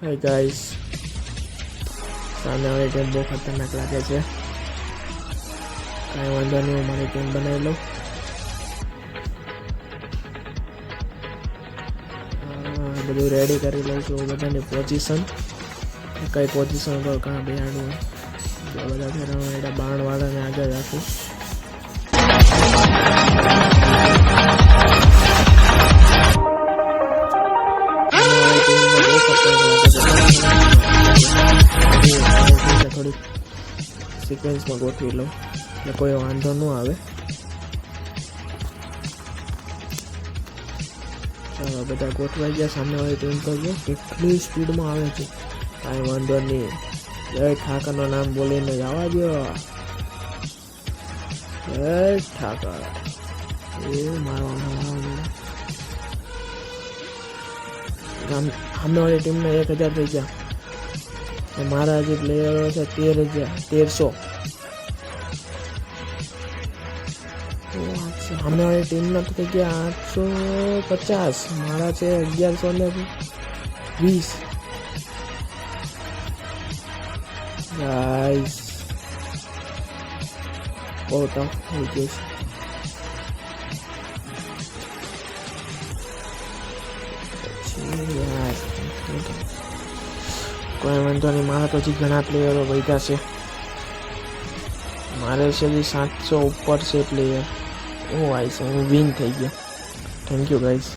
Hi guys, સામે વાળી team બહુ ખતરનાક લાગે છે. કાંઈ વાંધો નહીં, હું મારી ટીમ બનાવી લઉં. બધું રેડી કરી લઉં છું બધાની પોઝિશન. કઈ પોઝિશન પર કાં બેહાડવું, બધા ફેરવા એટલે બાણવાળાને આગળ રાખું. થોડીક સિક્વન્સમાં ગોઠવી લઉં એટલે કોઈ વાંધો ન આવે. ચાલો બધા ગોઠવાઈ ગયા. સામેવાળી ટીમ તો જો કેટલી સ્પીડમાં આવે છે. કાંઈ વાંધો નહીં, જય ઠાકરનું નામ બોલીને જવા દો. જય ઠાકર. એ મારવાના સામેવાળી ટીમને 1000 થઈ ગયા. મારા જે પ્લેયરો છે 1300. સામેવાળી ટીમના તો થઈ ગયા 850. મારા છે 1120. ગાઈસ બહુ ટફ થઈ ગયું છે. કોઈ વાંધો નહીં, મારા તો હજી ઘણા પ્લેયરો વધ્યા છે. મારે છે હજી 700 ઉપર છે પ્લેયર. હું આવીશ, હું વિન થઈ ગયો. Thank you guys.